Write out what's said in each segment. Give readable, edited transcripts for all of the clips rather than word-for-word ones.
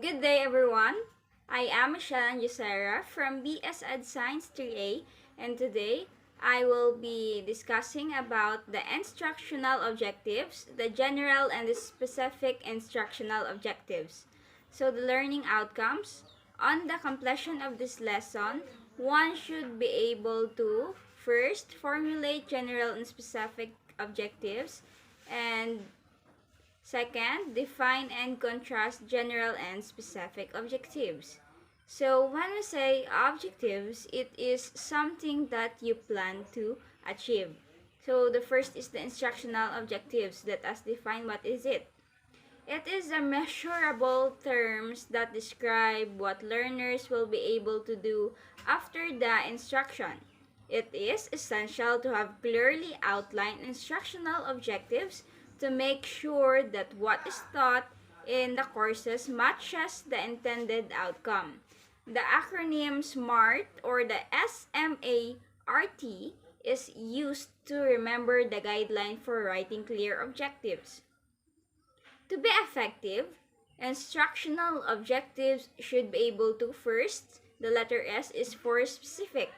Good day, everyone. I am Michelle Jusera from BS Ed Science 3A, and today I will be discussing about the instructional objectives, the general and the specific instructional objectives. So, the learning outcomes. On the completion of this lesson, one should be able to first formulate general and specific objectives, and second, define and contrast general and specific objectives. So, when we say objectives, it is something that you plan to achieve. So, the first is the instructional objectives that as define what is it. It is a measurable terms that describe what learners will be able to do after the instruction. It is essential to have clearly outlined instructional objectives to make sure that what is taught in the courses matches the intended outcome. The acronym SMART or the SMART is used to remember the guideline for writing clear objectives. To be effective, instructional objectives should be able to first, the letter S is for specific.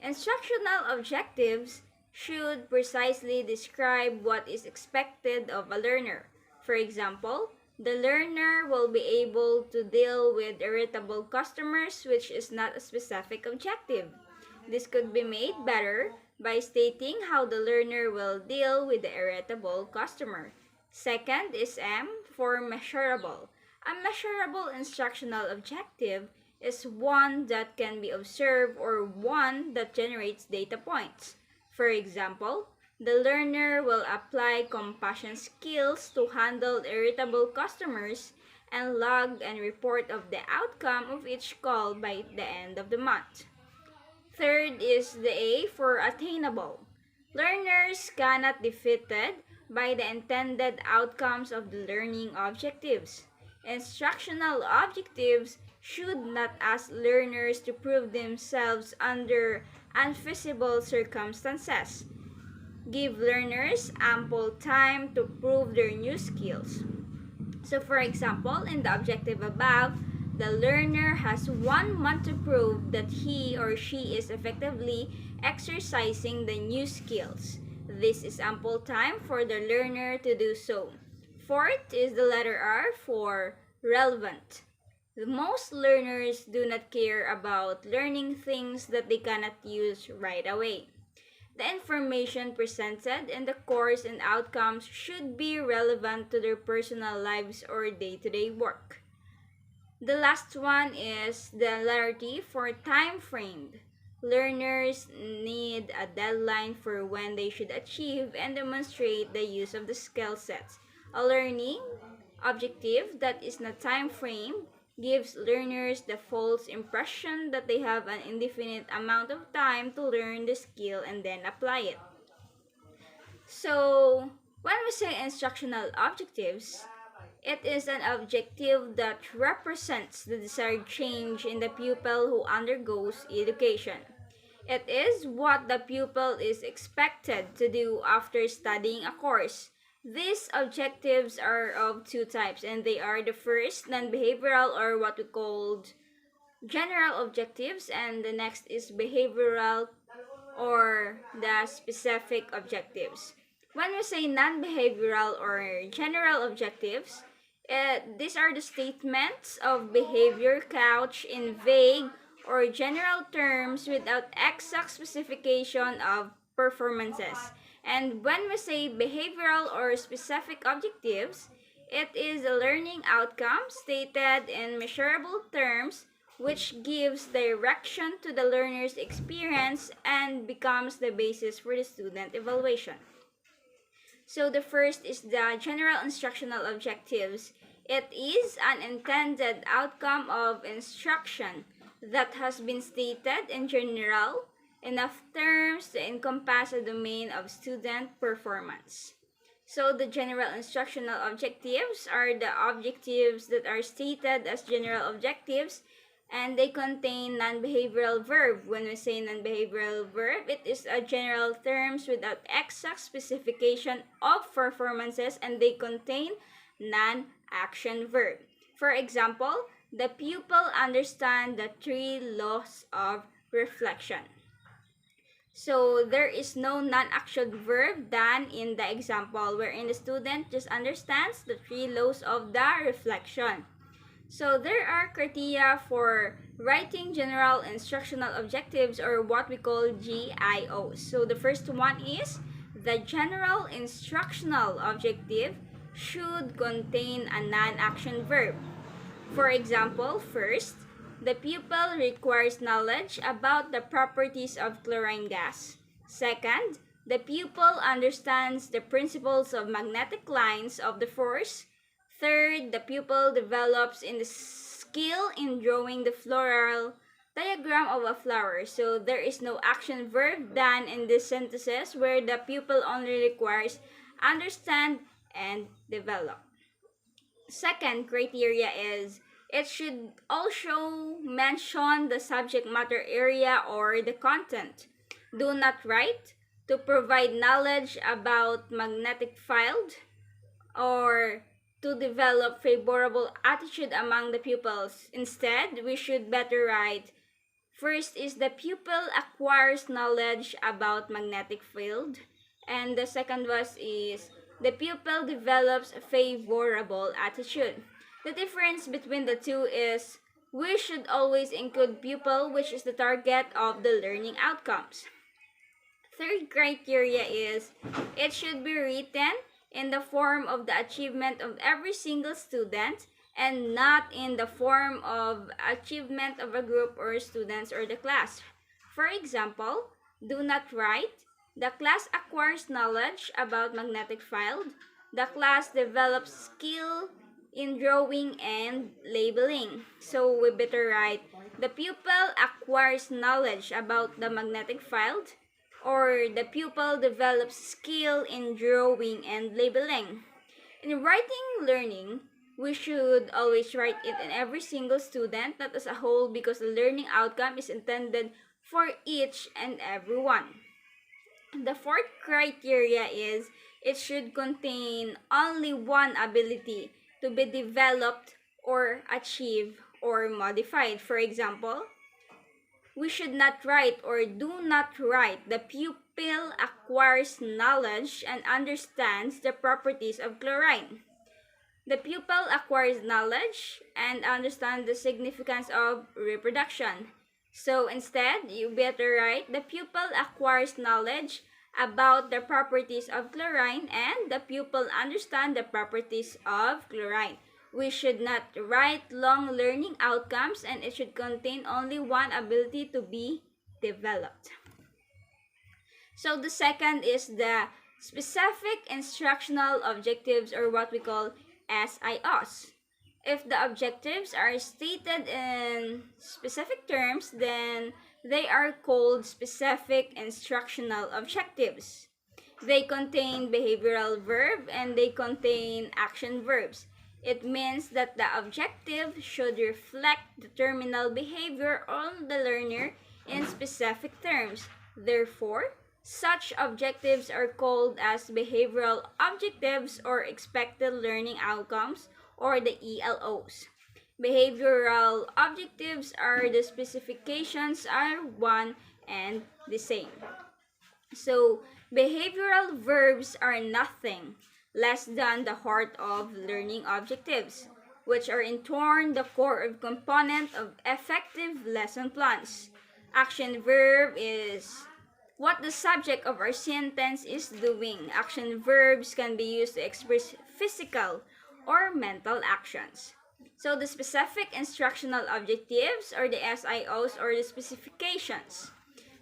Instructional objectives should precisely describe what is expected of a learner. For example, the learner will be able to deal with irritable customers, which is not a specific objective. This could be made better by stating how the learner will deal with the irritable customer. Second is M for measurable. A measurable instructional objective is one that can be observed or one that generates data points. For example, the learner will apply compassion skills to handle irritable customers and log and report of the outcome of each call by the end of the month. Third is the A for attainable. Learners cannot be defeated by the intended outcomes of the learning objectives. Instructional objectives should not ask learners to prove themselves under unfeasible circumstances. Give learners ample time to prove their new skills. So, for example, in the objective above, the learner has 1 month to prove that he or she is effectively exercising the new skills. This is ample time for the learner to do so. Fourth is the letter R for relevant. Most learners do not care about learning things that they cannot use right away. The information presented in the course and outcomes should be relevant to their personal lives or day-to-day work. The last one is the letter T for time framed. Learners need a deadline for when they should achieve and demonstrate the use of the skill sets. A learning objective that is not time framed gives learners the false impression that they have an indefinite amount of time to learn the skill and then apply it. So, when we say instructional objectives, it is an objective that represents the desired change in the pupil who undergoes education. It is what the pupil is expected to do after studying a course. These objectives are of two types, and they are the first, non-behavioral, or what we called general objectives, and the next is behavioral or the specific objectives. When we say non-behavioral or general objectives, these are the statements of behavior couched in vague or general terms without exact specification of performances. And when we say behavioral or specific objectives, it is a learning outcome stated in measurable terms which gives direction to the learner's experience and becomes the basis for the student evaluation. So the first is the general instructional objectives. It is an intended outcome of instruction that has been stated in general enough terms to encompass a domain of student performance. So the general instructional objectives are the objectives that are stated as general objectives and they contain non-behavioral verb. When we say non-behavioral verb, it is a general terms without exact specification of performances and they contain non-action verb. For example, the pupil understands the three laws of reflection. So there is no non-action verb done in the example wherein the student just understands the three laws of the reflection. So there are criteria for writing general instructional objectives, or what we call GIOs. So the first one is the general instructional objective should contain a non-action verb. For example, first, the pupil requires knowledge about the properties of chlorine gas. Second, the pupil understands the principles of magnetic lines of the force. Third, the pupil develops in the skill in drawing the floral diagram of a flower. So there is no action verb done in this synthesis, where the pupil only requires understand and develop. Second criteria is it should also mention the subject matter area or the content. Do not write to provide knowledge about magnetic field or to develop favorable attitude among the pupils. Instead, we should better write first is the pupil acquires knowledge about magnetic field, and the second was is the pupil develops a favorable attitude. The difference between the two is we should always include pupil, which is the target of the learning outcomes. Third criteria is it should be written in the form of the achievement of every single student and not in the form of achievement of a group or students or the class. For example, do not write, the class acquires knowledge about magnetic field. The class develops skill in drawing and labeling. So we better write, the pupil acquires knowledge about the magnetic field, or the pupil develops skill in drawing and labeling. In writing learning, we should always write it in every single student, not as a whole, because the learning outcome is intended for each and every one. The fourth criteria is it should contain only one ability to be developed or achieved or modified. For example, we should not write or do not write the pupil acquires knowledge and understands the properties of chlorine. The pupil acquires knowledge and understands the significance of reproduction. So instead, you better write the pupil acquires knowledge about the properties of chlorine and the pupil understands the properties of chlorine. We should not write long learning outcomes, and it should contain only one ability to be developed. So the second is the specific instructional objectives, or what we call SIOs. If the objectives are stated in specific terms, then they are called specific instructional objectives. They contain behavioral verb and they contain action verbs. It means that the objective should reflect the terminal behavior of the learner in specific terms. Therefore, such objectives are called as behavioral objectives or expected learning outcomes, or the ELOs. Behavioral objectives are the specifications are one and the same. So, behavioral verbs are nothing less than the heart of learning objectives, which are in turn the core of component of effective lesson plans. Action verb is what the subject of our sentence is doing. Action verbs can be used to express physical or mental actions. So the specific instructional objectives, or the SIOs, or the specifications.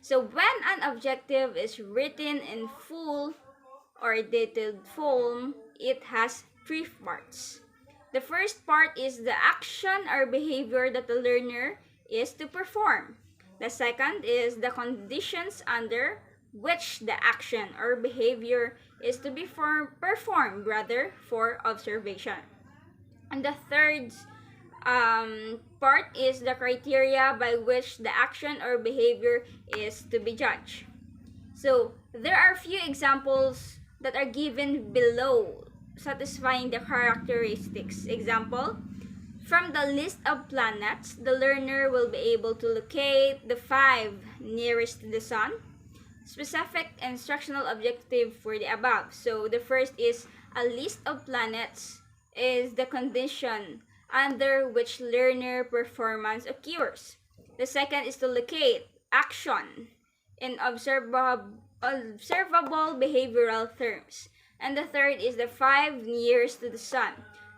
So when an objective is written in full or detailed form, it has three parts. The first part is the action or behavior that the learner is to perform. The second is the conditions under which the action or behavior is to be performed, rather, for observation. And the third part is the criteria by which the action or behavior is to be judged. So, there are few examples that are given below satisfying the characteristics. Example, From the list of planets, the learner will be able to locate the 5 nearest to the sun. Specific instructional objective for the above. So the first is a list of planets is the condition under which learner performance occurs. The second is to locate action in observable behavioral terms. And the third is the 5 years to the sun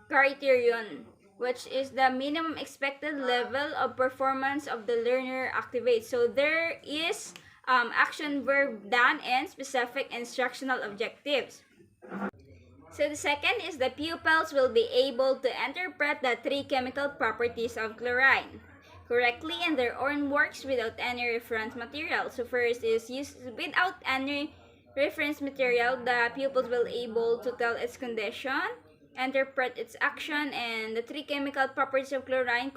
criterion, which is the minimum expected level of performance of the learner activate. So there is action verb done and specific instructional objectives. So the second is the pupils will be able to interpret the 3 chemical properties of chlorine correctly in their own works without any reference material. So first is without any reference material, the pupils will be able to tell its condition, interpret its action, and the 3 chemical properties of chlorine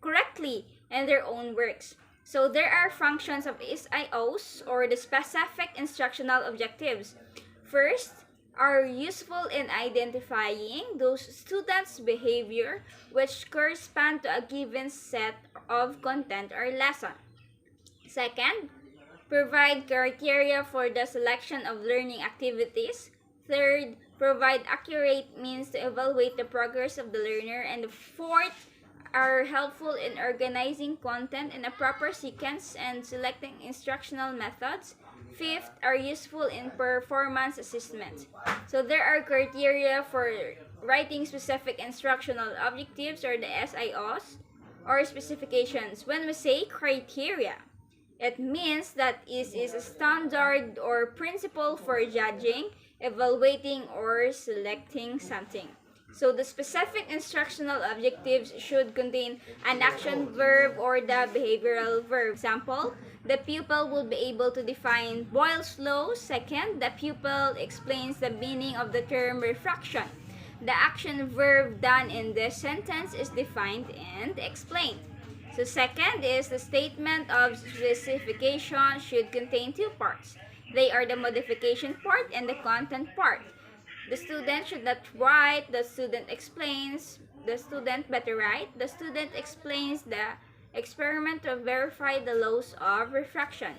correctly in their own works. So there are functions of SIOs, or the specific instructional objectives. First, are useful in identifying those students' behavior which correspond to a given set of content or lesson. Second, provide criteria for the selection of learning activities. Third, provide accurate means to evaluate the progress of the learner. And the fourth, are helpful in organizing content in a proper sequence and selecting instructional methods. Fifth, are useful in performance assessment. So there are criteria for writing specific instructional objectives, or the SIOs, or specifications. When we say criteria, it means that it is a standard or principle for judging, evaluating, or selecting something. So the specific instructional objectives should contain an action verb or the behavioral verb. Example, the pupil will be able to define Boyle's law. Second, the pupil explains the meaning of the term refraction. The action verb done in this sentence is defined and explained. So second is the statement of specification should contain 2 parts. They are the modification part and the content part. The student should not write, the student explains, the student better write, the student explains the experiment to verify the laws of refraction.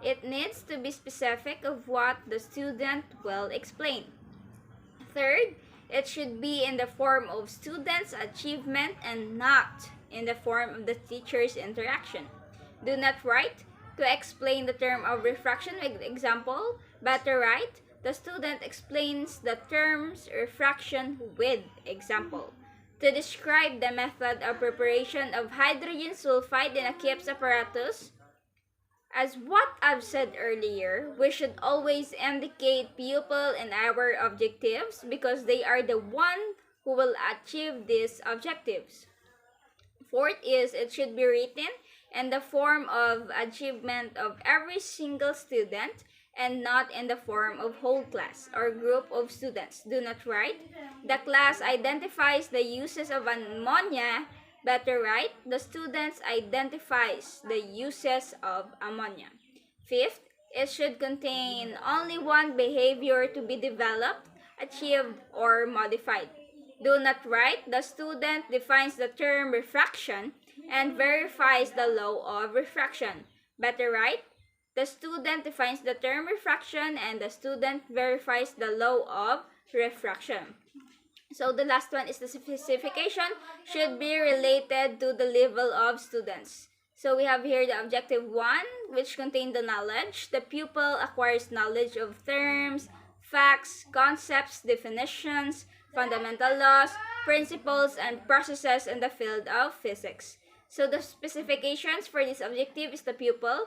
It needs to be specific of what the student will explain. Third, it should be in the form of students' achievement and not in the form of the teacher's interaction. Do not write to explain the term of refraction with example, better write. The student explains the terms refraction with example. To describe the method of preparation of hydrogen sulfide in a Kipps apparatus, as what I've said earlier, we should always indicate pupil in our objectives because they are the one who will achieve these objectives. Fourth is it should be written in the form of achievement of every single student and not in the form of whole class or group of students. Do not write. The class identifies the uses of ammonia. Better write. The students identifies the uses of ammonia. Fifth, it should contain only one behavior to be developed, achieved, or modified. Do not write. The student defines the term refraction and verifies the law of refraction. Better write. The student defines the term refraction and the student verifies the law of refraction. So the last one is the specification should be related to the level of students. So we have here the objective 1, which contains the knowledge. The pupil acquires knowledge of terms, facts, concepts, definitions, fundamental laws, principles, and processes in the field of physics. So the specifications for this objective is the pupil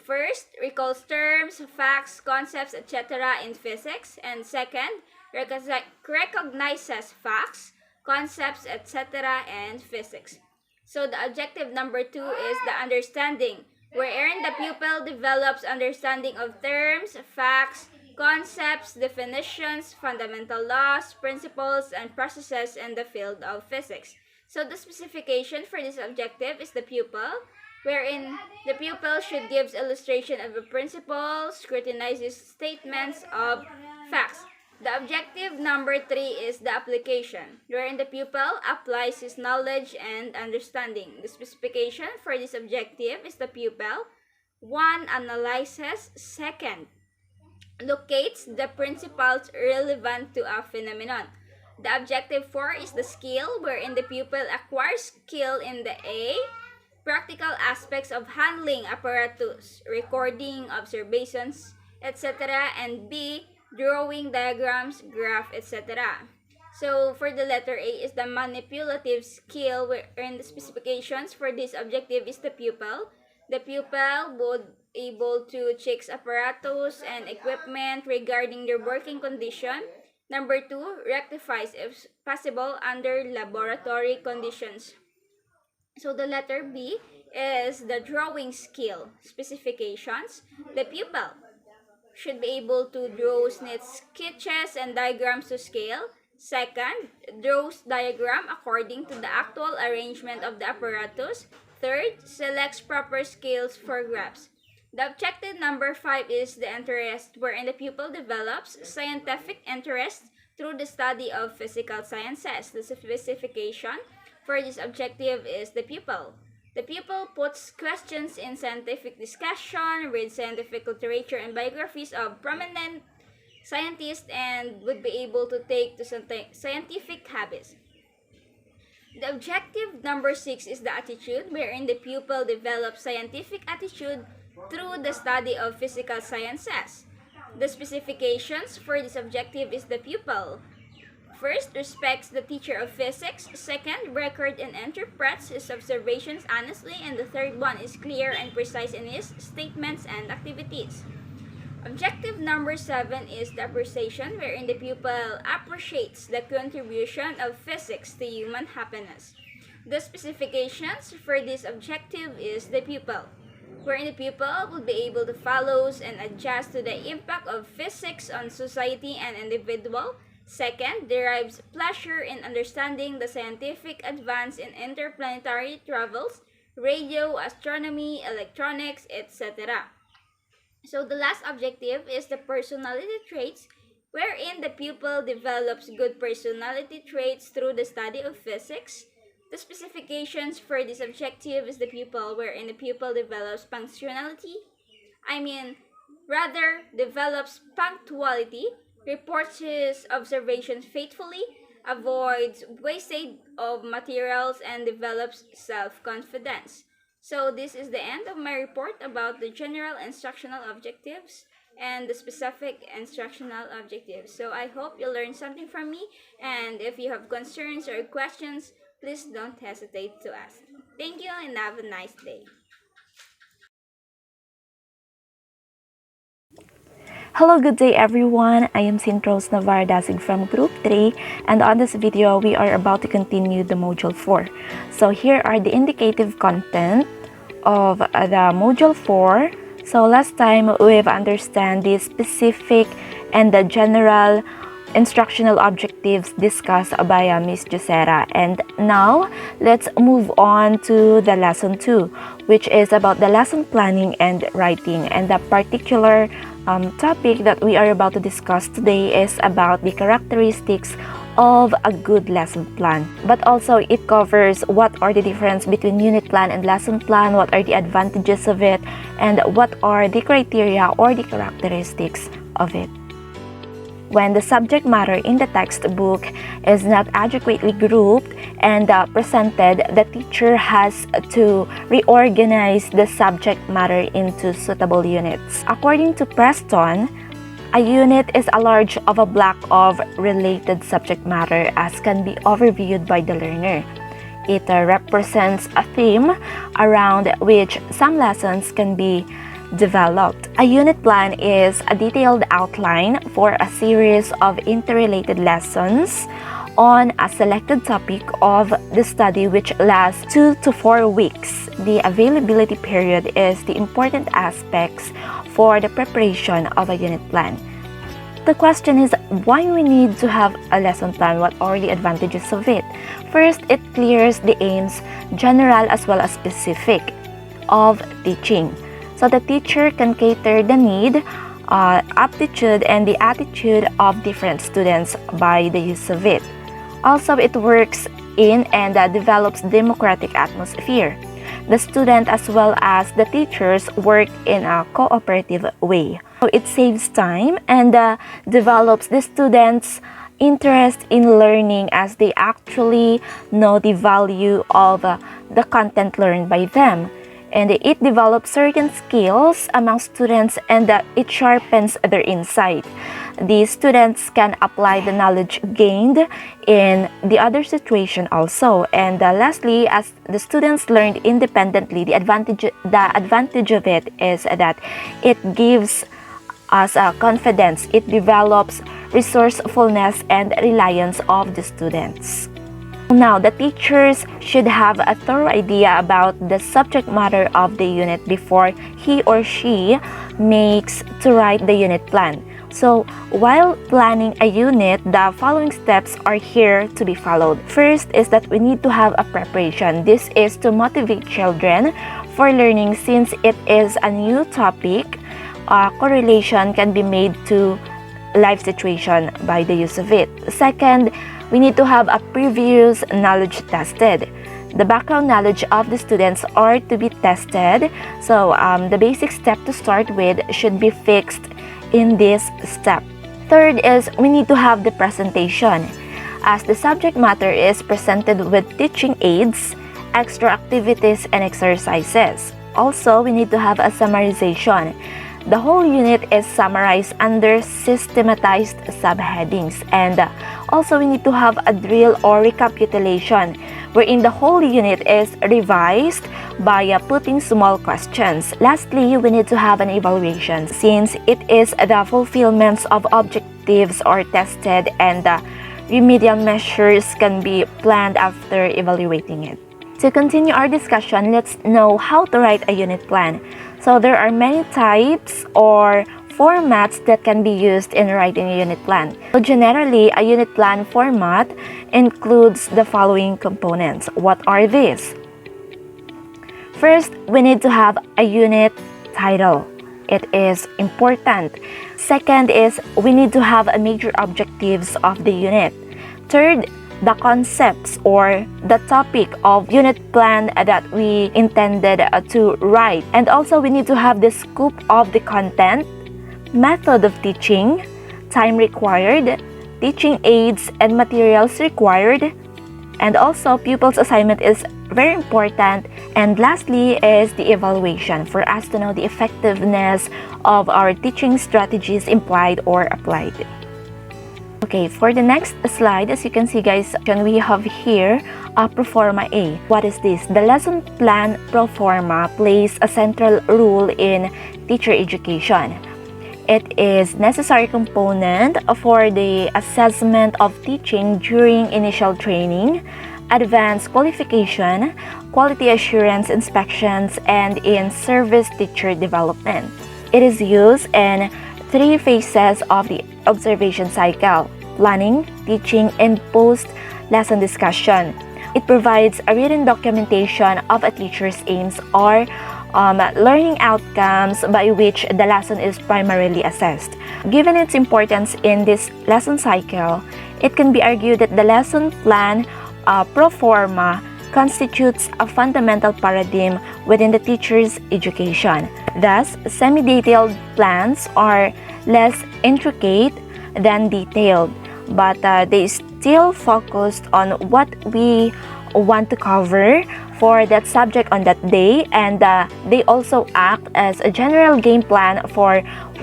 first recalls terms, facts, concepts, etc. in physics, and second recognizes facts, concepts, etc. in physics. So the objective number 2 is the understanding, wherein the pupil develops understanding of terms, facts, concepts, definitions, fundamental laws, principles, and processes in the field of physics. So the specification for this objective is the pupil, wherein the pupil should give illustration of a principle, scrutinizes statements of facts. The objective number 3 is the application, wherein the pupil applies his knowledge and understanding. The specification for this objective is the pupil 1. Analyzes, 2. Locates the principles relevant to a phenomenon. The objective 4 is the skill, wherein the pupil acquires skill in the A. Practical aspects of handling apparatus, recording, observations, etc. and B. Drawing diagrams, graph, etc. So for the letter A is the manipulative skill, wherein the specifications for this objective is the pupil. The pupil would able to check apparatus and equipment regarding their working condition. Number 2, rectifies if possible under laboratory conditions. So the letter B is the drawing skill specifications. The pupil should be able to draw neat sketches and diagrams to scale. 2, draws diagram according to the actual arrangement of the apparatus. 3, selects proper scales for graphs. The objective number 5 is the interest, wherein the pupil develops scientific interest through the study of physical sciences. The specification for this objective is the pupil. The pupil puts questions in scientific discussion, reads scientific literature and biographies of prominent scientists, and would be able to take to scientific habits. The objective number 6 is the attitude, wherein the pupil develops scientific attitude through the study of physical sciences. The specifications for this objective is the pupil. 1, respects the teacher of physics. 2, record and interprets his observations honestly. And the 3rd one is clear and precise in his statements and activities. Objective number 7 is the appreciation, wherein the pupil appreciates the contribution of physics to human happiness. The specifications for this objective is the pupil, wherein the pupil will be able to follow and adjust to the impact of physics on society and individual. 2, derives pleasure in understanding the scientific advance in interplanetary travels, radio, astronomy, electronics, etc. So the last objective is the personality traits, wherein the pupil develops good personality traits through the study of physics. The specifications for this objective is the pupil, wherein the pupil develops develops punctuality, reports his observations faithfully, avoids wastage of materials, and develops self-confidence. So this is the end of my report about the general instructional objectives and the specific instructional objectives. So I hope you learned something from me, and if you have concerns or questions, please don't hesitate to ask. Thank you and have a nice day. Hello, good day everyone. I am Sintros Navarre Dasig from Group 3, and on this video we are about to continue the Module 4. So here are the indicative content of the Module 4. So last time we've understand the specific and the general instructional objectives discussed by Ms. Josera, and now let's move on to the lesson 2, which is about the lesson planning and writing. And the particular topic that we are about to discuss today is about the characteristics of a good lesson plan, but also it covers what are the difference between unit plan and lesson plan, what are the advantages of it, and what are the criteria or the characteristics of it. When the subject matter in the textbook is not adequately grouped and presented, the teacher has to reorganize the subject matter into suitable units. According to Preston, a unit is a large of a block of related subject matter as can be overviewed by the learner. It represents a theme around which some lessons can be developed. A unit plan is a detailed outline for a series of interrelated lessons on a selected topic of the study which lasts 2 to 4 weeks. The availability period is the important aspects for the preparation of a unit plan. The question is why we need to have a lesson plan. What are the advantages of it? First, it clears the aims, general as well as specific, of teaching. So the teacher can cater the need aptitude and the attitude of different students by the use of it. Also, it works in and develops democratic atmosphere. The student as well as the teachers work in a cooperative way. So it saves time and develops the students' interest in learning as they actually know the value of the content learned by them. And it develops certain skills among students and it sharpens their insight. The students can apply the knowledge gained in the other situation also. And lastly, as the students learned independently, the advantage of it is that it gives us confidence. It develops resourcefulness and reliance of the students. Now, the teachers should have a thorough idea about the subject matter of the unit before he or she makes to write the unit plan. So, while planning a unit, the following steps are here to be followed. First is that we need to have a preparation. This is to motivate children for learning since it is a new topic. Correlation can be made to life situation by the use of it. Second, we need to have a previous knowledge tested. The background knowledge of the students are to be tested. So the basic step to start with should be fixed in this step. Third is we need to have the presentation. As the subject matter is presented with teaching aids, extra activities, and exercises. Also, we need to have a summarization. The whole unit is summarized under systematized subheadings, and also we need to have a drill or recapitulation wherein the whole unit is revised by putting small questions. Lastly, we need to have an evaluation since it is the fulfillments of objectives are tested and remedial measures can be planned after evaluating it. To continue our discussion, let's know how to write a unit plan. So there are many types or formats that can be used in writing a unit plan. So generally, a unit plan format includes the following components. What are these? First, we need to have a unit title. It is important. Second is we need to have a major objectives of the unit. Third, the concepts or the topic of unit plan that we intended to write. And also we need to have the scope of the content, method of teaching, time required, teaching aids and materials required, and also pupils' assignment is very important. And lastly is the evaluation for us to know the effectiveness of our teaching strategies implied or applied. Okay, for the next slide, as you can see guys, we have here a Proforma A. What is this? The lesson plan Proforma plays a central role in teacher education. It is necessary component for the assessment of teaching during initial training, advanced qualification, quality assurance inspections, and in service teacher development. It is used in 3 phases of the observation cycle: planning, teaching, and post-lesson discussion. It provides a written documentation of a teacher's aims or learning outcomes by which the lesson is primarily assessed. Given its importance in this lesson cycle, it can be argued that the lesson plan pro forma constitutes a fundamental paradigm within the teacher's education. Thus, semi-detailed plans are less intricate than detailed, but they still focused on what we want to cover for that subject on that day, and they also act as a general game plan for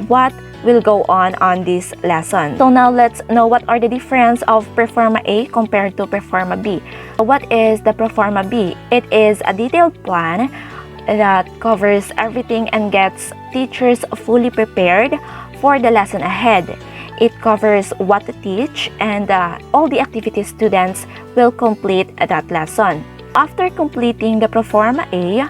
what will go on this lesson. So now let's know what are the difference of Proforma A compared to Proforma B. What is the Proforma B? It is a detailed plan that covers everything and gets teachers fully prepared for the lesson ahead. It covers what to teach and all the activities students will complete that lesson. After completing the Proforma A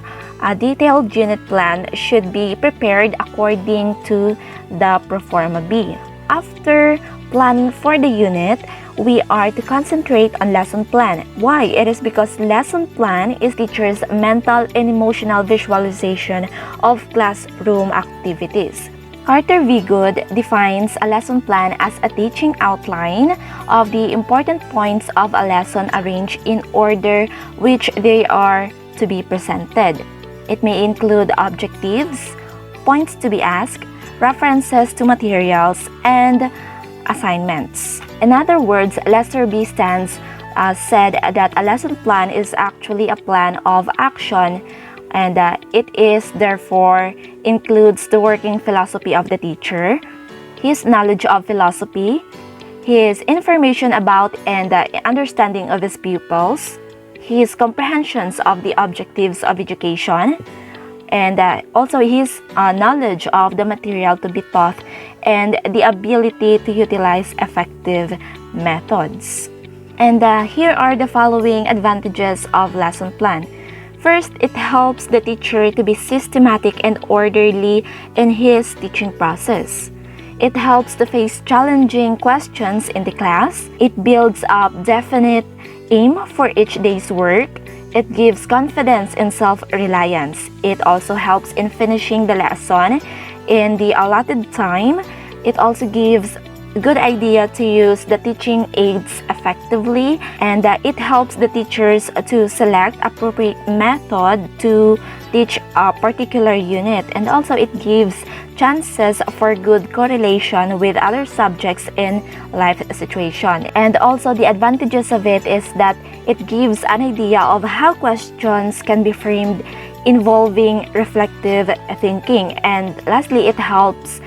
detailed unit plan should be prepared according to the Proforma B. After planning for the unit, we are to concentrate on lesson plan. Why? It is because lesson plan is teacher's mental and emotional visualization of classroom activities. Carter V. Good defines a lesson plan as a teaching outline of the important points of a lesson arranged in order which they are to be presented. It may include objectives, points to be asked, references to materials, and assignments. In other words, Lester B. Stans said that a lesson plan is actually a plan of action, and it is therefore includes the working philosophy of the teacher, his knowledge of philosophy, his information about and understanding of his pupils, his comprehensions of the objectives of education, and also his knowledge of the material to be taught and the ability to utilize effective methods. And here are the following advantages of lesson plan. First, it helps the teacher to be systematic and orderly in his teaching process. It helps to face challenging questions in the class. It builds up definite aim for each day's work. It gives confidence and self-reliance. It also helps in finishing the lesson in the allotted time. It also gives a good idea to use the teaching aids effectively, and it helps the teachers to select appropriate method to teach a particular unit, and also it gives chances for good correlation with other subjects in life situation. And also the advantages of it is that it gives an idea of how questions can be framed involving reflective thinking. And lastly, it helps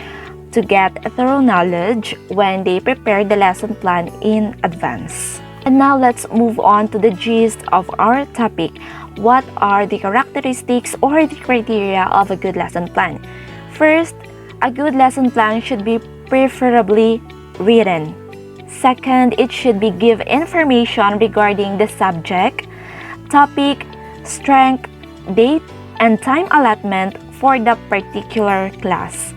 to get thorough knowledge when they prepare the lesson plan in advance. And now let's move on to the gist of our topic. What are the characteristics or the criteria of a good lesson plan? First, a good lesson plan should be preferably written. Second, it should be give information regarding the subject, topic, strength, date, and time allotment for the particular class.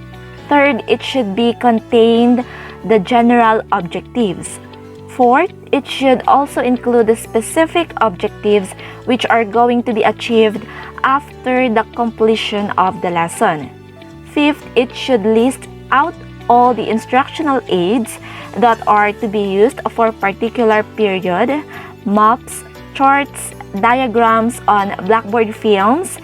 Third, it should be contained the general objectives. Fourth, it should also include the specific objectives which are going to be achieved after the completion of the lesson. Fifth, it should list out all the instructional aids that are to be used for particular period, maps, charts, diagrams on blackboard films,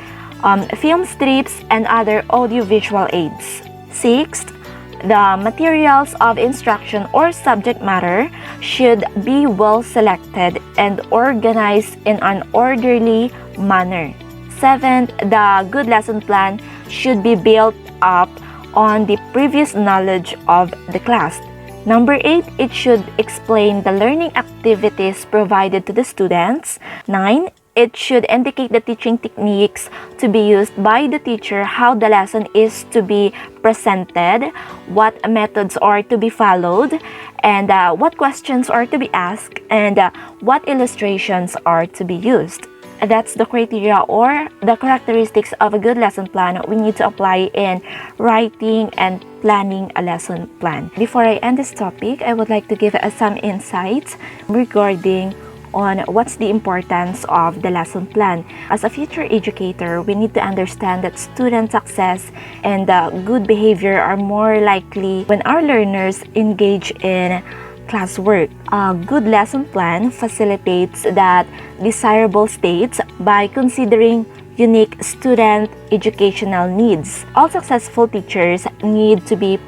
film strips, and other audiovisual aids. Sixth, the materials of instruction or subject matter should be well selected and organized in an orderly manner. Seventh, the good lesson plan should be built up on the previous knowledge of the class. Number 8, it should explain the learning activities provided to the students. 9, it should indicate the teaching techniques to be used by the teacher, how the lesson is to be presented, what methods are to be followed, and what questions are to be asked, and what illustrations are to be used. That's the criteria or the characteristics of a good lesson plan we need to apply in writing and planning a lesson plan. Before I end this topic, I would like to give some insights regarding on what's the importance of the lesson plan. As a future educator, we need to understand that student success and good behavior are more likely when our learners engage in classwork. A good lesson plan facilitates that desirable states by considering unique student educational needs. All successful teachers need to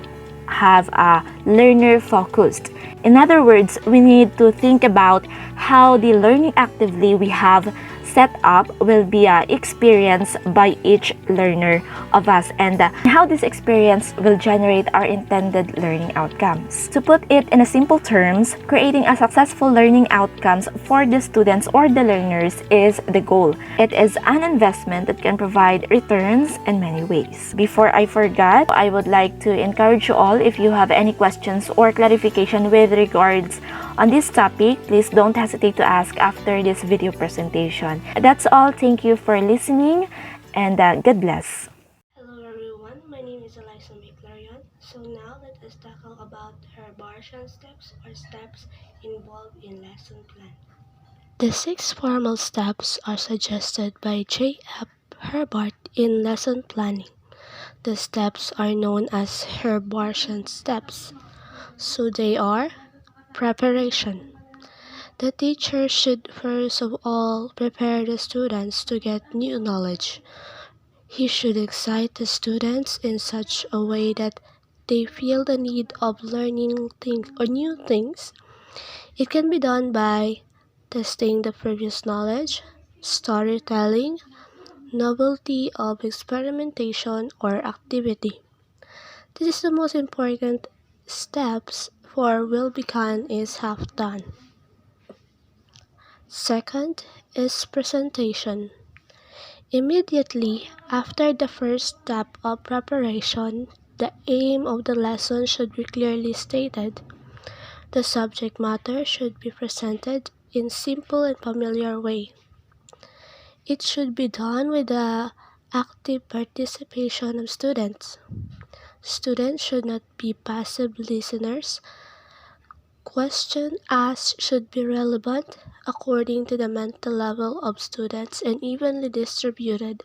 have a learner focused. In other words, we need to think about how the learning activity we have set up will be experienced by each learner of us, and how this experience will generate our intended learning outcomes. To put it in a simple terms, creating a successful learning outcomes for the students or the learners is the goal. It is an investment that can provide returns in many ways. Before I forget, I would like to encourage you all, if you have any questions or clarification with regards on this topic, please don't hesitate to ask after this video presentation. That's all. Thank you for listening, and God bless. Hello everyone, my name is Eliza McLarion. So now let us tackle about Herbartian steps or steps involved in lesson plan. The 6 formal steps are suggested by J.F. Herbart in lesson planning. The steps are known as Herbartian steps. So they are preparation. The teacher should first of all prepare the students to get new knowledge. He should excite the students in such a way that they feel the need of learning things or new things. It can be done by testing the previous knowledge, storytelling, novelty of experimentation or activity. This is the most important steps for will begun is half done. Second is presentation. Immediately after the first step of preparation, the aim of the lesson should be clearly stated. The subject matter should be presented in simple and familiar way. It should be done with the active participation of students. Students should not be passive listeners. Questions asked should be relevant according to the mental level of students and evenly distributed.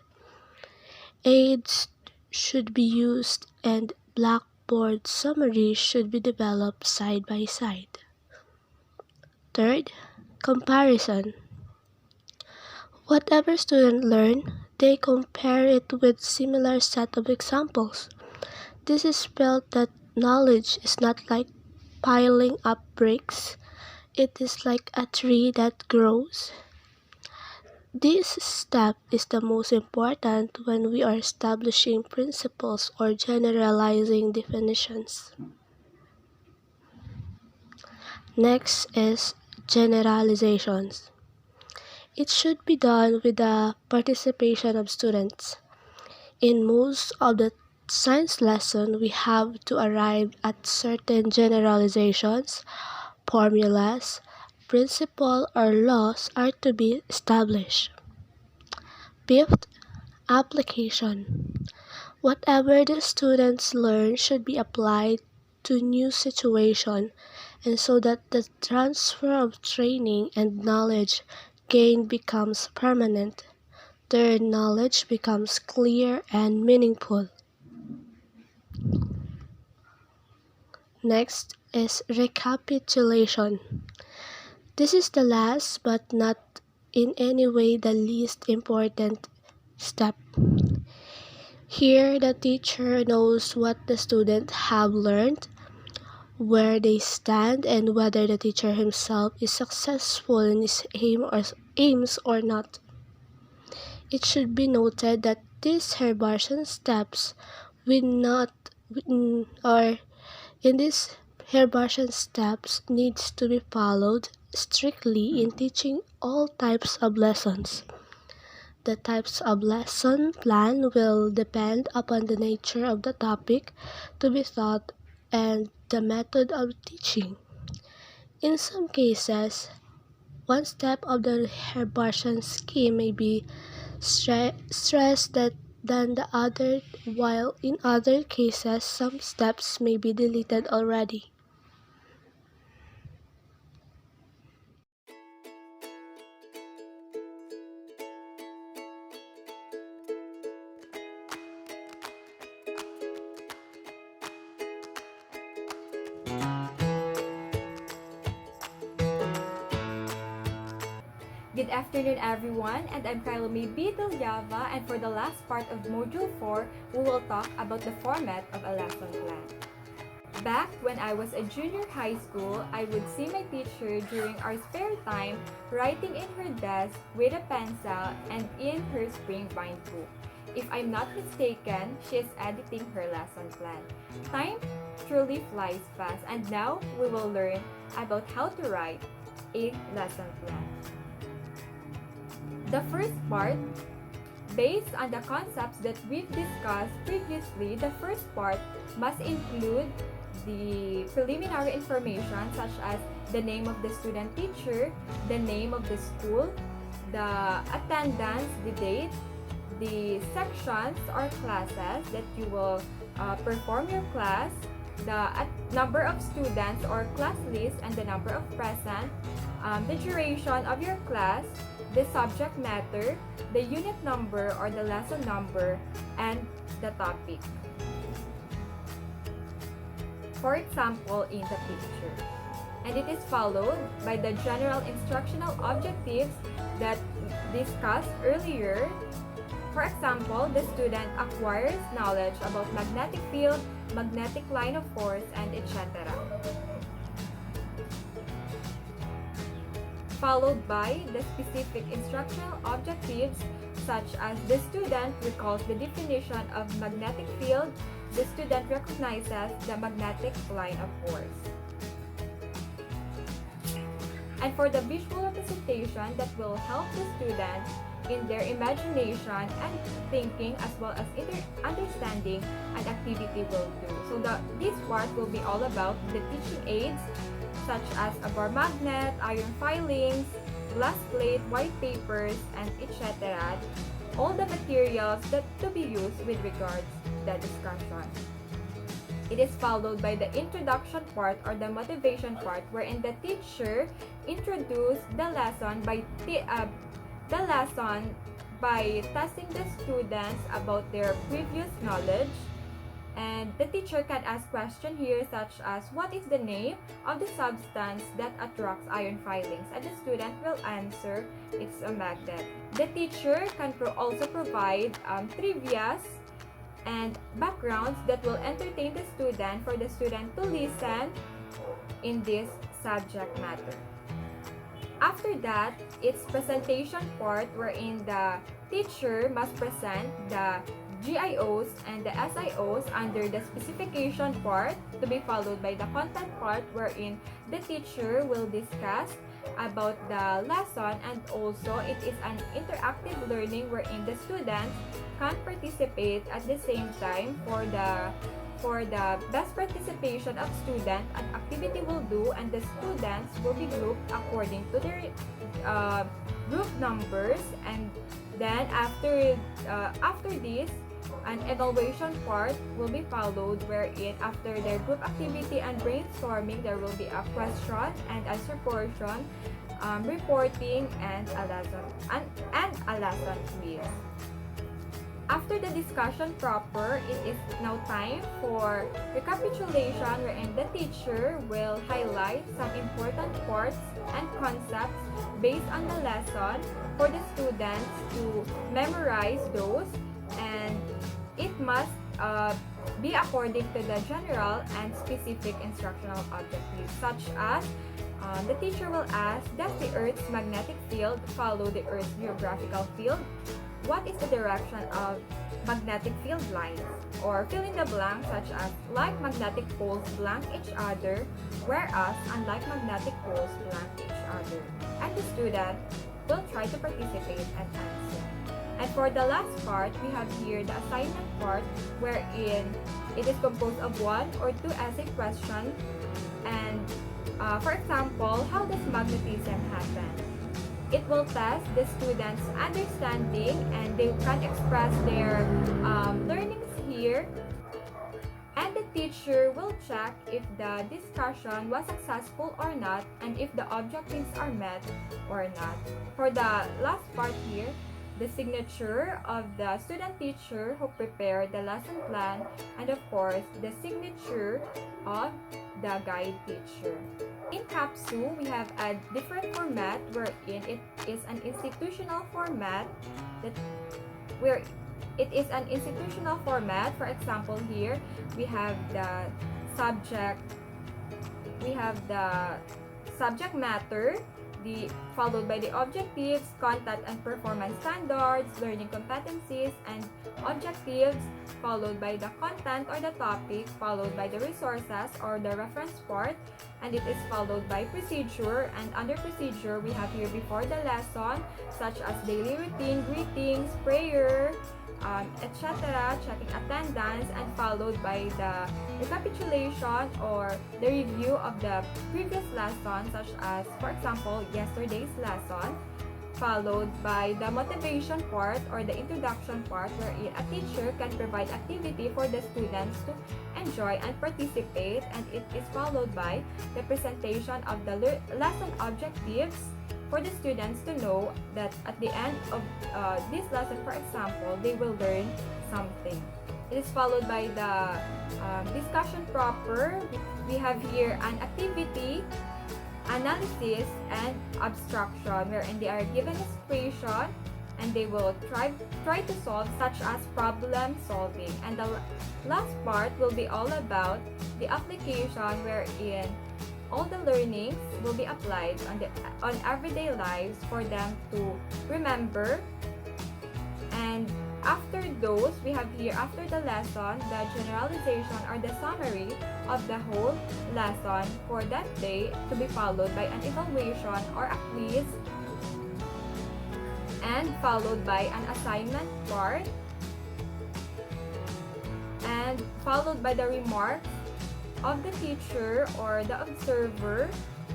Aids should be used and Blackboard summaries should be developed side by side. Third, comparison. Whatever student learn, they compare it with similar set of examples. This is felt that knowledge is not like piling up bricks. It is like a tree that grows. This step is the most important when we are establishing principles or generalizing definitions. Next is generalizations. It should be done with the participation of students. In most of the science lesson, we have to arrive at certain generalizations, formulas, principles or laws are to be established. Fifth, application. Whatever the students learn should be applied to new situation and so that the transfer of training and knowledge gained becomes permanent. Their knowledge becomes clear and meaningful. Next is recapitulation. This is the last but not in any way the least important step. Here the teacher knows what the students have learned, where they stand, and whether the teacher himself is successful in his aims or not. It should be noted that these Herbartian steps in these Herbartian steps needs to be followed strictly in teaching all types of lessons. The types of lesson plan will depend upon the nature of the topic to be taught and the method of teaching. In some cases, one step of the Herbartian scheme may be stressed than the other, while in other cases some steps may be deleted already. Good afternoon everyone, and I'm Kylome Bideljava, and for the last part of Module 4, we will talk about the format of a lesson plan. Back when I was a junior high school, I would see my teacher during our spare time writing in her desk with a pencil and in her spring bind book. If I'm not mistaken, she is editing her lesson plan. Time truly flies fast, and now we will learn about how to write a lesson plan. The first part, based on the concepts that we've discussed previously, the first part must include the preliminary information such as the name of the student teacher, the name of the school, the attendance, the date, the sections or classes that you will perform your class, the number of students or class list and the number of present, the duration of your class, the subject matter, the unit number or the lesson number, and the topic. For example, in the picture. And it is followed by the general instructional objectives that discussed earlier. For example, the student acquires knowledge about magnetic field, magnetic line of force, and etc. Followed by the specific instructional objectives such as the student recalls the definition of magnetic field, the student recognizes the magnetic line of force. And for the visual representation that will help the student in their imagination and thinking as well as understanding an activity will do. So this part will be all about the teaching aids such as a bar magnet, iron filings, glass plate, white papers, and etc. All the materials that to be used with regards to the discussion. It is followed by the introduction part or the motivation part wherein the teacher introduced the lesson by testing the students about their previous knowledge. And the teacher can ask questions here such as what is the name of the substance that attracts iron filings, and the student will answer it's a magnet. The teacher can also provide trivias and backgrounds that will entertain the student for the student to listen in this subject matter. After that, it's presentation part wherein the teacher must present the GIOs and the SIOs under the specification part, to be followed by the content part wherein the teacher will discuss about the lesson, and also it is an interactive learning wherein the students can participate at the same time. For the best participation of student, an activity will do and the students will be grouped according to their group numbers, and then after this an evaluation part will be followed wherein after their group activity and brainstorming there will be a question and answer portion, reporting, and a lesson quiz. After the discussion proper, it is now time for recapitulation wherein the teacher will highlight some important parts and concepts based on the lesson for the students to memorize those, and it must be according to the general and specific instructional objectives, such as the teacher will ask, does the Earth's magnetic field follow the Earth's geographical field? What is the direction of magnetic field lines? Or fill in the blank such as like magnetic poles blank each other, whereas unlike magnetic poles blank each other. And the student will try to participate and answer. And for the last part, we have here the assignment part wherein it is composed of 1 or 2 essay questions. And for example, how does magnetism happen? It will test the students' understanding and they can express their learnings here. And the teacher will check if the discussion was successful or not and if the objectives are met or not. For the last part here, the signature of the student teacher who prepared the lesson plan, and of course, the signature of the guide teacher. In CAPSU, we have a different format wherein it is an institutional format For example, here we have the subject matter, followed by the objectives, content and performance standards, learning competencies, and objectives, followed by the content or the topic, followed by the resources or the reference part, and it is followed by procedure. And under procedure, we have here before the lesson, such as daily routine, greetings, prayer, etc., checking attendance, and followed by the recapitulation or the review of the previous lesson, such as, for example, yesterday's lesson, followed by the motivation part or the introduction part wherein a teacher can provide activity for the students to enjoy and participate, and it is followed by the presentation of the lesson objectives for the students to know that at the end of this lesson, for example, they will learn something. It is followed by the discussion proper. We have here an activity, analysis, and abstraction, wherein they are given a situation and they will try to solve, such as problem solving. And the last part will be all about the application, wherein all the learnings will be applied on everyday lives for them to remember. And after those, we have here, after the lesson, the generalization or the summary of the whole lesson for that day, to be followed by an evaluation or a quiz, and followed by an assignment part, and followed by the remarks of the teacher or the observer,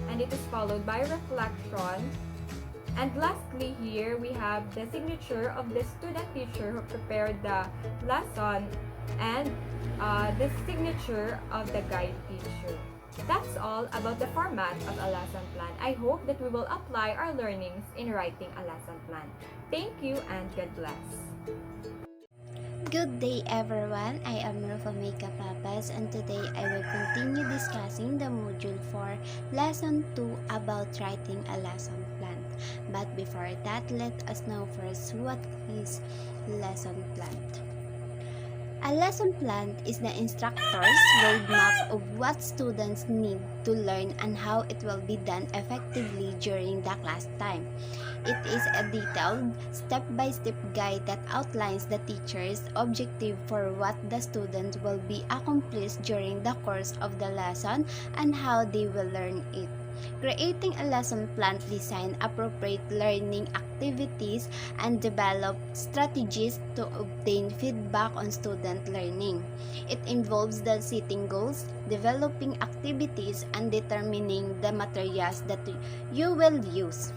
and it is followed by reflection. And lastly, here we have the signature of the student teacher who prepared the lesson, and the signature of the guide teacher. That's all about the format of a lesson plan. I hope that we will apply our learnings in writing a lesson plan. Thank you and God bless. Good day everyone, I am Rufamika Papas, and today I will continue discussing the Module 4, Lesson 2 about writing a lesson plan. But before that, let us know first what is lesson plan. A lesson plan is the instructor's roadmap of what students need to learn and how it will be done effectively during the class time. It is a detailed, step-by-step guide that outlines the teacher's objective for what the student will be accomplished during the course of the lesson and how they will learn it. Creating a lesson plan design appropriate learning activities and develop strategies to obtain feedback on student learning. It involves the setting goals, developing activities, and determining the materials that you will use.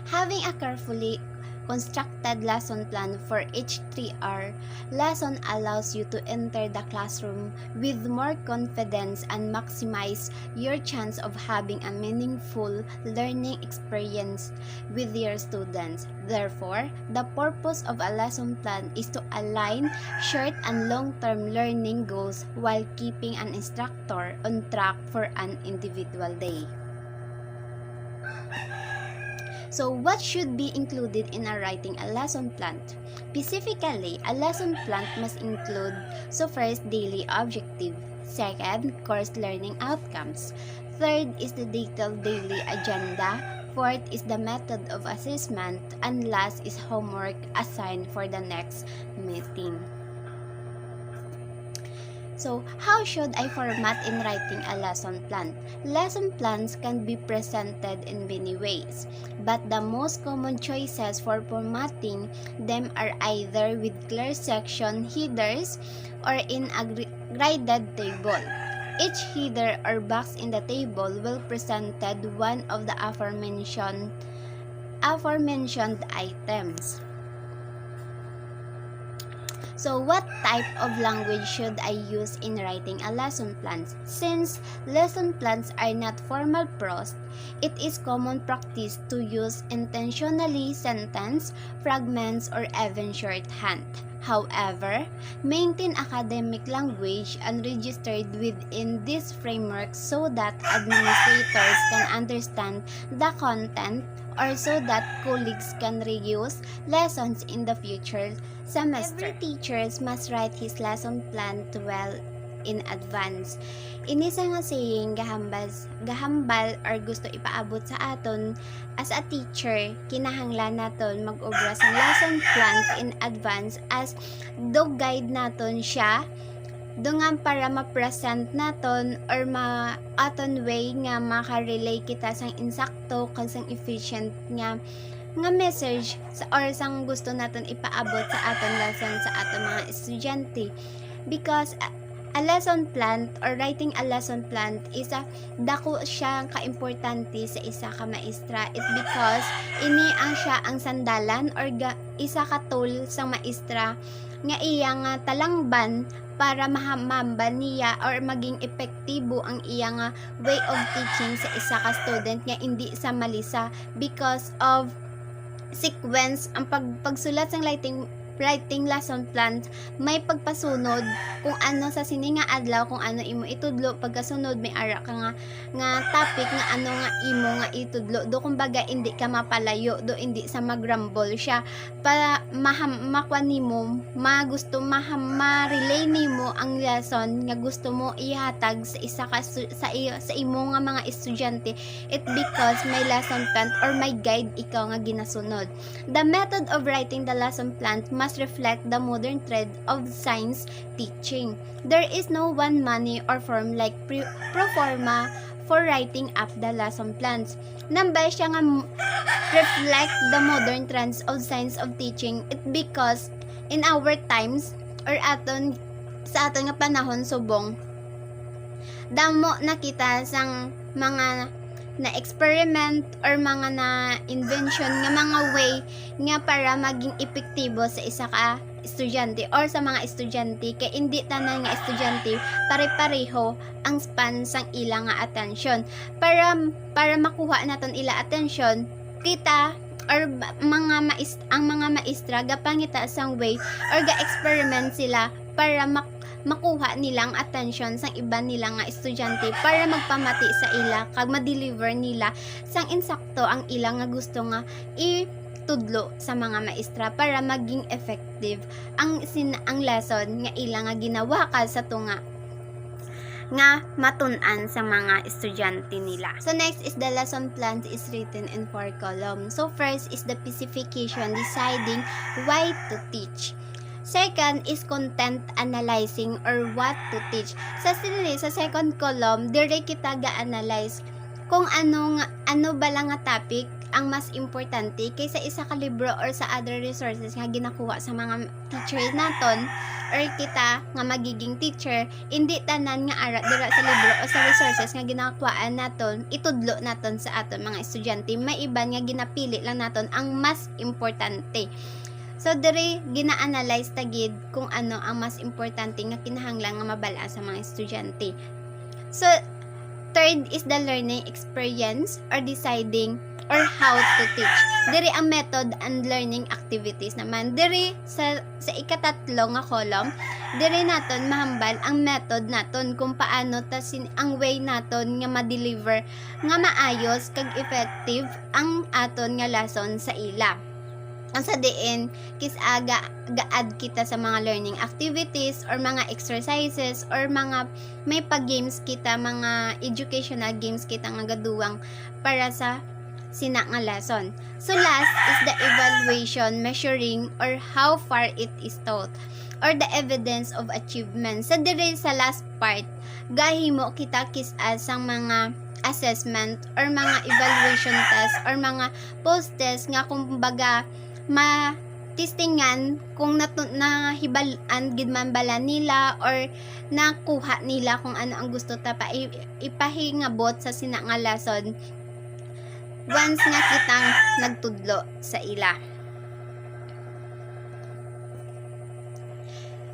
Having a carefully constructed lesson plan for each 3-hour lesson allows you to enter the classroom with more confidence and maximize your chance of having a meaningful learning experience with your students. Therefore, the purpose of a lesson plan is to align short and long-term learning goals while keeping an instructor on track for an individual day. So, what should be included in writing a lesson plan? Specifically, a lesson plan must include, so first, daily objective. Second, course learning outcomes. Third is the detailed daily agenda. Fourth is the method of assessment. And last is homework assigned for the next meeting. So, how should I format in writing a lesson plan? Lesson plans can be presented in many ways, but the most common choices for formatting them are either with clear section headers or in a graded table. Each header or box in the table will present one of the aforementioned items. So, what type of language should I use in writing a lesson plan? Since lesson plans are not formal prose, it is common practice to use intentionally sentence, fragments, or even shorthand. However, maintain academic language and registered within this framework so that administrators can understand the content or so that colleagues can reuse lessons in the future semester. Every teacher must write his lesson plan well in advance. Inisa nga saying gahambal or gusto ipaabot sa aton as a teacher, kinahanglan naton mag-obra sa lesson plan in advance as do guide naton siya dungan para ma-present naton or aton way nga maka-relay kita sang insakto kag sang efficient nga message or sang gusto naton ipaabot sa aton lesson sa aton mga estudyante. Because a lesson plan or writing a lesson plan is dako siya kaimportante sa isa ka maestra. It because ini ang siya ang sandalan or isa ka tool sang maestra nga iyang talangban para mahamban niya or maging epektibo ang iyang way of teaching sa isa ka student nga hindi sa malisa because of sequence ang pagsulat sang writing lesson plan, may pagpasunod kung ano sa sini nga adlaw, kung ano imo itudlo, pagkasunod may ara ka nga topic nga ano nga imo nga itudlo do, kumbaga hindi ka mapalayo do, hindi sa magrumble siya para makwan nimo magusto ma-relay nimo ang lesson nga gusto mo ihatag sa isa ka sa imo nga mga estudyante. It because may lesson plan or may guide ikaw nga ginasunod. The method of writing the lesson plan must reflect the modern trend of science teaching. There is no one money or form like pro forma for writing up the lesson plans. Nambay siya nga reflect the modern trends of science of teaching. It because in our times or sa aton nga panahon subong, damo nakita sang mga na experiment or mga na invention nga mga way nga para maging epektibo sa isa ka estudyante or sa mga estudyante, kay hindi tanan nga estudyante pare-pareho ang span sang ila nga attention. Para makuha naton ila attention, kita or ang mga maestra gapangita sang way or ga-experiment sila para makuha nilang attention sang iba nila nga estudyante para magpamati sa ila kag ma-deliver nila sang insakto ang ila nga gusto nga itudlo sa mga maestra para maging effective ang lesson nga ila nga ginawa ka sa tunga nga matun-an sa mga estudyante nila. So next is the lesson plan is written in 4 columns. So first is the specification, deciding why to teach. Second is content analyzing or what to teach. Sa second column, dire kita ga-analyze kung ano ba lang nga topic ang mas importante kaysa isa ka libro or sa other resources nga ginakuha sa mga teacher naton or kita nga magiging teacher, hindi tanan nga ara dira sa libro o sa resources nga ginakuhaan naton itudlo naton sa aton mga estudyante. May iban nga ginapili lang naton ang mas importante. So dire gina-analyze tagid kung ano ang mas importante nga kinahanglan nga mabala sa mga estudyante. So third is the learning experience or deciding or how to teach. Dire ang method and learning activities naman. Dire sa ikatatlo nga column, dire naton mahambal ang method naton kung paano ang way naton nga ma-deliver nga maayos kag effective ang aton nga lesson sa ila. Ang sa diin ga-add kita sa mga learning activities or mga exercises or mga may pag-games kita, mga educational games kita nga gaduwang para sa sina nga lesson. So last is the evaluation, measuring or how far it is taught or the evidence of achievement. Sa dire sa last part, gahimo kita sang mga assessment or mga evaluation test or mga post test nga kumbaga testingan kung nahibalan gid man bala nila or nakuha nila kung ano ang gusto ta pa ipahingabot sa sina nga lesson once nga kitang nagtudlo sa ila.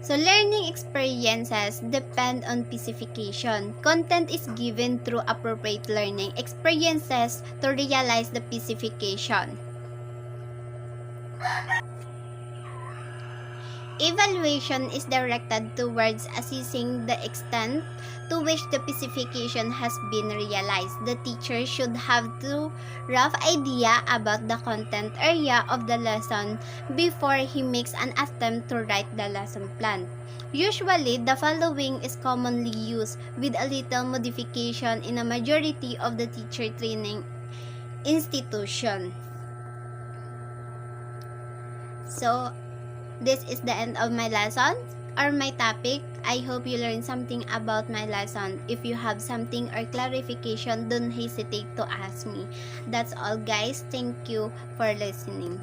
So learning experiences depend on specification. Content is given through appropriate learning experiences to realize the specification. Evaluation is directed towards assessing the extent to which the specification has been realized. The teacher should have a rough idea about the content area of the lesson before he makes an attempt to write the lesson plan. Usually, the following is commonly used with a little modification in a majority of the teacher training institution. So, this is the end of my lesson or my topic. I hope you learned something about my lesson. If you have something or clarification, don't hesitate to ask me. That's all, guys. Thank you for listening.